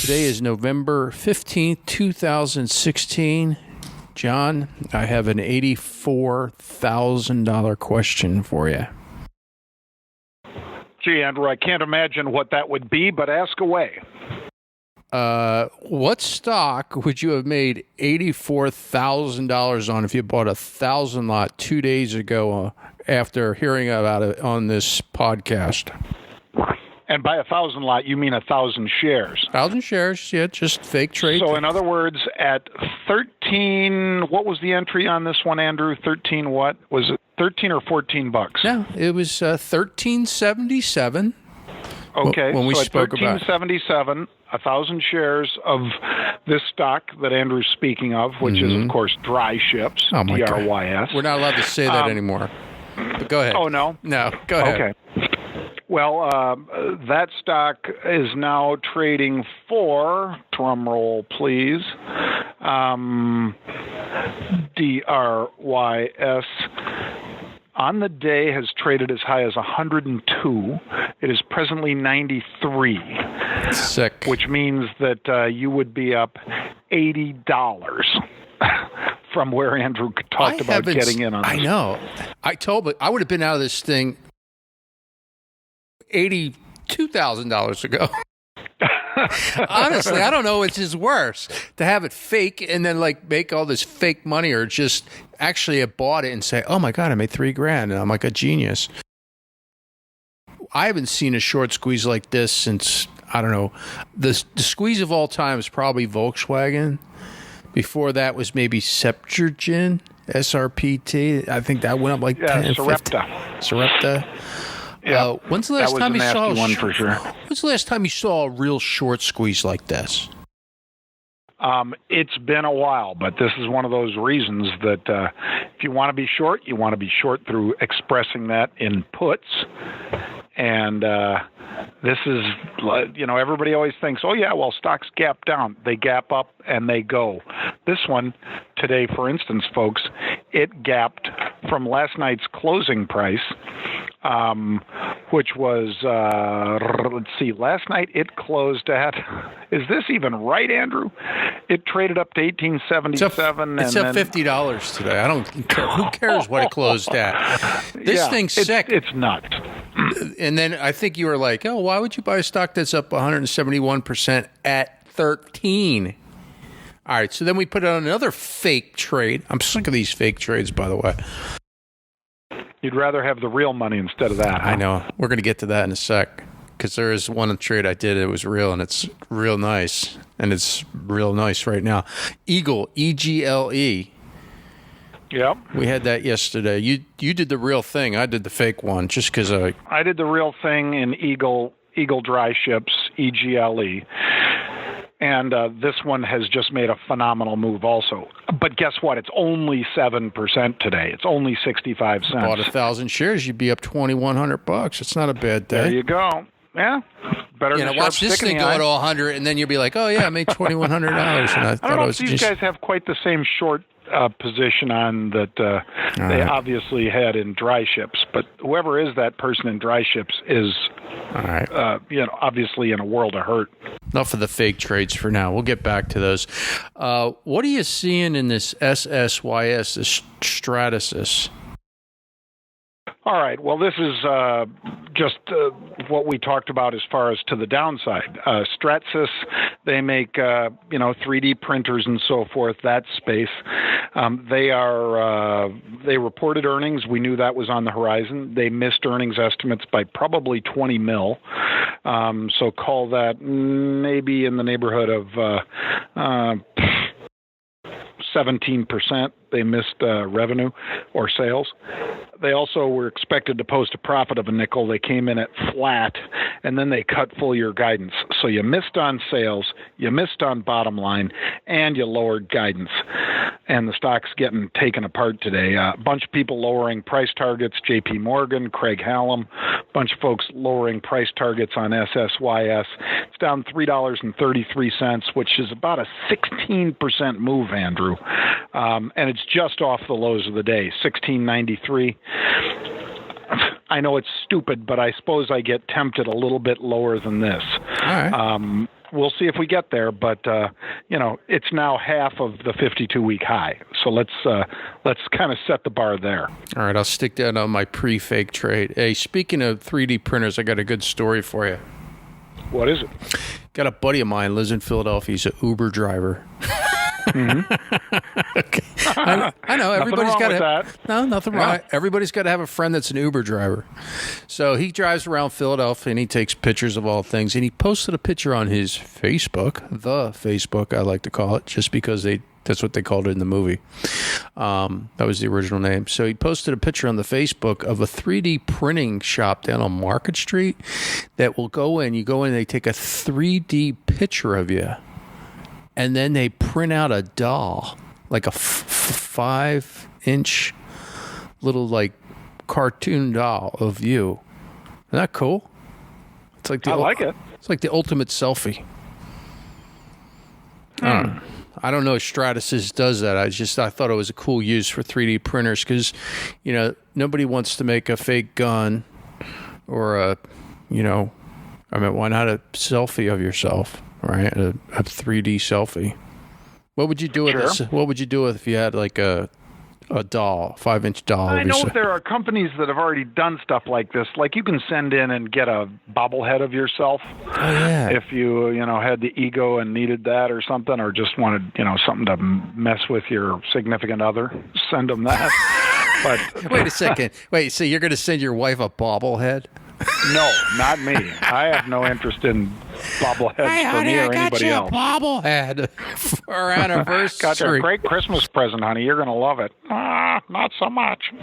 Today is November 15th, 2016. John, I have an $84,000 question for you. Gee, Andrew, I can't imagine what that would be, but ask away. What stock would you have made $84,000 on if you bought 1,000 lot 2 days ago after hearing about it on this podcast? And by 1,000 lot, you mean 1,000 shares. 1,000 shares, yeah, just fake trade. So in other words, at 13, what was the entry on this one, Andrew? 13 what? Was it 13 or 14 bucks? No, it was 13.77. Okay, when we so spoke at about 13.77, 1,000 shares of this stock that Andrew's speaking of, which is, of course, DRYS, Oh my God. DRYS. We're not allowed to say that anymore. But go ahead. Oh, no? No, go ahead. Okay. Well, that stock is now trading for, drum roll please, DRYS. On the day has traded as high as 102. It is presently 93. Sick. Which means that you would be up $80 from where Andrew talked about getting in on this. I know. I would have been out of this thing $82,000 ago. Honestly, I don't know which is worse, to have it fake and then like make all this fake money, or just actually have bought it and say, oh my God, I made $3,000 and I'm like a genius. I haven't seen a short squeeze like this since, I don't know, the squeeze of all time is probably Volkswagen. Before that was maybe Septuagint, SRPT. I think that went up like 10, Sarepta. 50. Sarepta. Yeah, when's the last time you saw one for sure? When's the last time you saw a real short squeeze like this? It's been a while, but this is one of those reasons that if you want to be short, you want to be short through expressing that in puts. And this is, everybody always thinks, oh, yeah, well, stocks gap down. They gap up and they go. This one today, for instance, folks, it gapped from last night's closing price, which was, let's see, last night it closed at, is this even right, Andrew? It traded up to 1877. It's up $50 today. I don't care. Who cares what it closed at? This thing's sick. It's nuts. And then I think you were like, oh, why would you buy a stock that's up 171% at 13? All right, so then we put on another fake trade. I'm sick of these fake trades, by the way. You'd rather have the real money instead of that, huh? I know. We're going to get to that in a sec, because there is one trade I did. It was real, and it's real nice. And it's real nice right now. EAGL, EGLE. Yep. We had that yesterday. You did the real thing. I did the fake one, just because I did the real thing in EAGL DRYS, EGLE. And this one has just made a phenomenal move also. But guess what? It's only 7% today. It's only 65 cents. Bought 1,000 shares, you'd be up $2,100. It's not a bad day. There you go. Yeah. Better than watch this thing go to 100, and then you'll be like, oh, yeah, I made $2,100. And I don't know if these guys have quite the same short position on that they obviously had in DRYS, but whoever is that person in DRYS is, obviously in a world of hurt. Enough of the fake trades for now. We'll get back to those. What are you seeing in this SSYS, this SSYS? All right. Well, this is just what we talked about as far as to the downside. SSYS, they make 3D printers and so forth. That space. They reported earnings. We knew that was on the horizon. They missed earnings estimates by probably 20 mil. So call that maybe in the neighborhood of 17%. They missed revenue or sales. They also were expected to post a profit of $0.05. They came in at flat, and then they cut full year guidance. So you missed on sales, you missed on bottom line, and you lowered guidance. And the stock's getting taken apart today. A bunch of people lowering price targets, JP Morgan, Craig Hallam, a bunch of folks lowering price targets on SSYS. It's down $3.33, which is about a 16% move, Andrew. And it's just off the lows of the day, $16.93. I know it's stupid, but I suppose I get tempted a little bit lower than this. All right. we'll see if we get there, but it's now half of the 52-week high. So let's kind of set the bar there. All right, I'll stick that on my pre-fake trade. Hey, speaking of 3D printers, I got a good story for you. What is it? Got a buddy of mine lives in Philadelphia. He's an Uber driver. Okay. I know everybody's got to. No, nothing wrong. Everybody's got to have a friend that's an Uber driver. So he drives around Philadelphia and he takes pictures of all things. And he posted a picture on his Facebook, the Facebook, I like to call it, just because that's what they called it in the movie. That was the original name. So he posted a picture on the Facebook of a 3D printing shop down on Market Street that will go in. You go in, they take a 3D picture of you. And then they print out a doll, like a 5-inch little like cartoon doll of you. Isn't that cool? It's like I like it. It's like the ultimate selfie. I don't know if Stratasys does that. I thought it was a cool use for 3D printers because, nobody wants to make a fake gun or why not a selfie of yourself? Right, a 3D selfie. What would you do with this? What would you do if you had like a doll, 5-inch doll? I know there are companies that have already done stuff like this. Like you can send in and get a bobblehead of yourself. Oh yeah. If you had the ego and needed that or something, or just wanted something to mess with your significant other, send them that. But wait a second. Wait, so you're going to send your wife a bobblehead? No, not me. I have no interest in bobbleheads for me or anybody else. I got you a bobblehead for our anniversary. Got you a great Christmas present, honey. You're going to love it. Not so much.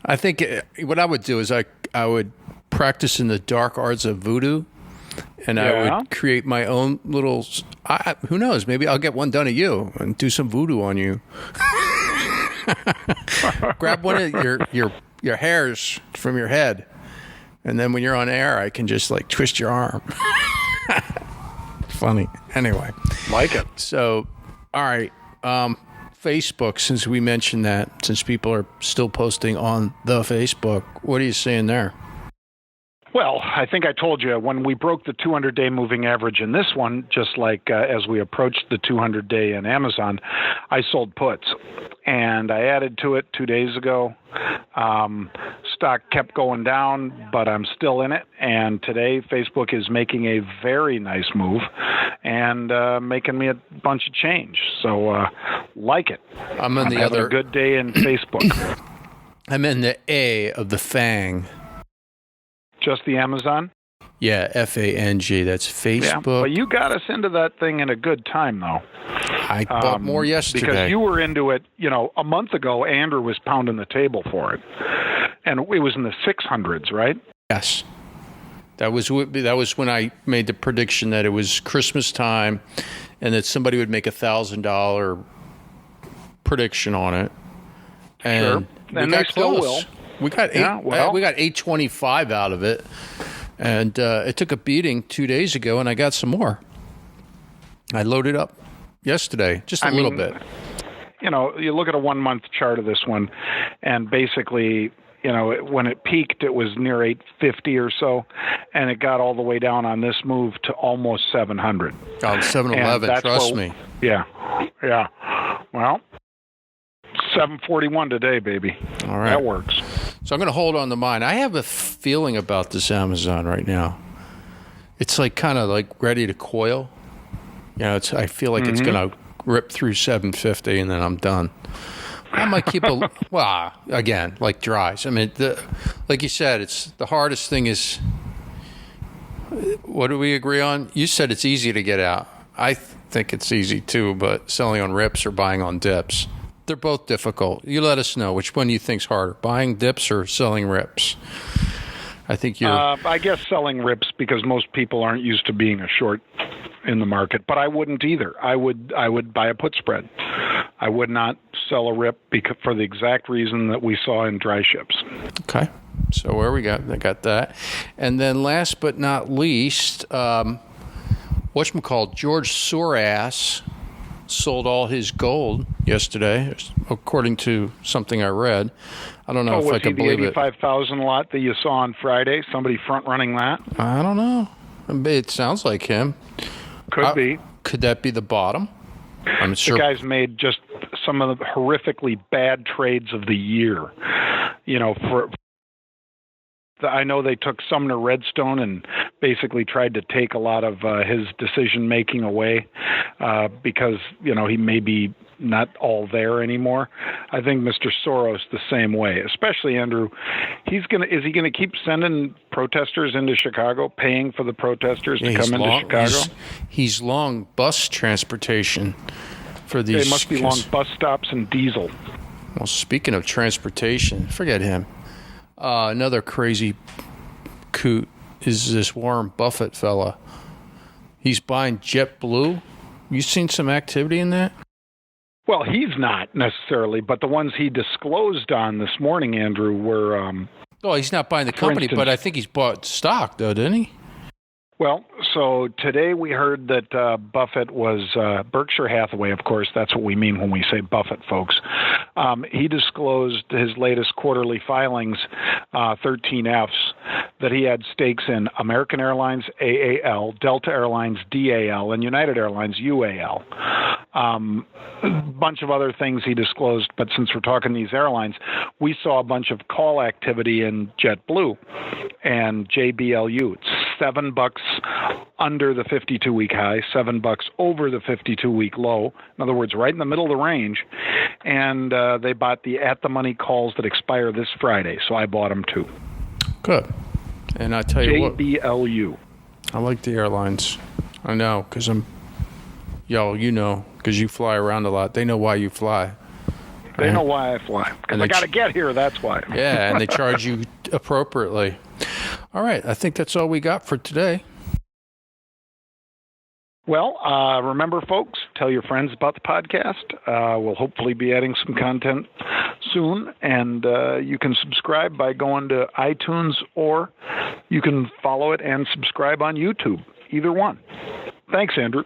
I think what I would do is I would practice in the dark arts of Voodoo, and I would create my own little. Who knows? Maybe I'll get one done at you and do some Voodoo on you. Grab one of your hairs from your head. And then when you're on air, I can just like twist your arm. Funny. Anyway. Like it. So, all right. Facebook, since we mentioned that, since people are still posting on the Facebook, what are you seeing there? Well, I think I told you when we broke the 200-day moving average in this one, just like as we approached the 200-day in Amazon, I sold puts. And I added to it 2 days ago. Stock kept going down, but I'm still in it. And today, Facebook is making a very nice move and making me a bunch of change. So, like it. I'm having a good day in Facebook. I'm in the A of the FANG. Just the Amazon? Yeah, FANG. That's Facebook. Yeah, but you got us into that thing in a good time, though. I bought more yesterday. Because you were into it, a month ago, Andrew was pounding the table for it. And it was in the 600s, right? Yes. That was when I made the prediction that it was Christmas time and that somebody would make $1,000 prediction on it. And and they still will. We got we got 825 out of it, and it took a beating 2 days ago, and I got some more. I loaded up yesterday, just a little bit. You look at a 1 month chart of this one, and basically, when it peaked, it was near 850 or so, and it got all the way down on this move to almost 700. Oh, 711, trust me. Yeah. Well, 741 today, baby. All right. That works. So I'm going to hold on to mine. I have a feeling about this Amazon right now. It's like kind of like ready to coil. I feel like it's going to rip through 750 and then I'm done. I might keep again, like DRYS. I mean, like you said, it's the hardest thing is, what do we agree on? You said it's easy to get out. I think it's easy too, but selling on rips or buying on dips. They're both difficult. You let us know which one you think's harder, buying dips or selling rips. I think you're. I guess selling rips because most people aren't used to being a short in the market, but I wouldn't either. I would buy a put spread. I would not sell a rip for the exact reason that we saw in dry ships. Okay, so where we got? I got that, and then last but not least, whatchamacallit, George Soros sold all his gold yesterday, according to something I read. I don't know if I can believe it. Was he the 85,000 lot that you saw on Friday? Somebody front running that? I don't know. It sounds like him. Could be. Could that be the bottom? I'm sure. The guy's made just some of the horrifically bad trades of the year. I know they took Sumner Redstone and basically tried to take a lot of his decision making away because he may be not all there anymore. I think Mr. Soros the same way, especially Andrew. Is he gonna keep sending protesters into Chicago, paying for the protesters to come into Chicago? He's long bus transportation for these. They must be long bus stops and diesel. Well, speaking of transportation, forget him. Another crazy coot is this Warren Buffett fella. He's buying JetBlue. You seen some activity in that? Well, he's not necessarily, but the ones he disclosed on this morning, Andrew, were... he's not buying the company, but I think he's bought stock, though, didn't he? Well, so today we heard that Buffett was Berkshire Hathaway, of course. That's what we mean when we say Buffett, folks. He disclosed his latest quarterly filings, 13Fs, that he had stakes in American Airlines, AAL, Delta Airlines, DAL, and United Airlines, UAL. A bunch of other things he disclosed, but since we're talking these airlines, we saw a bunch of call activity in JetBlue and JBLU. It's $7 under the 52-week high, $7 over the 52-week low. In other words, right in the middle of the range. And they bought the at-the-money calls that expire this Friday, so I bought them too. Good. And I tell you what, JBLU. I like the airlines. I know, because because you fly around a lot. They know why you fly. They know why I fly. Because I got to get here, that's why. Yeah, and they charge you appropriately. All right, I think that's all we got for today. Well, remember, folks, tell your friends about the podcast. We'll hopefully be adding some content soon, and you can subscribe by going to iTunes, or you can follow it and subscribe on YouTube, either one. Thanks, Andrew.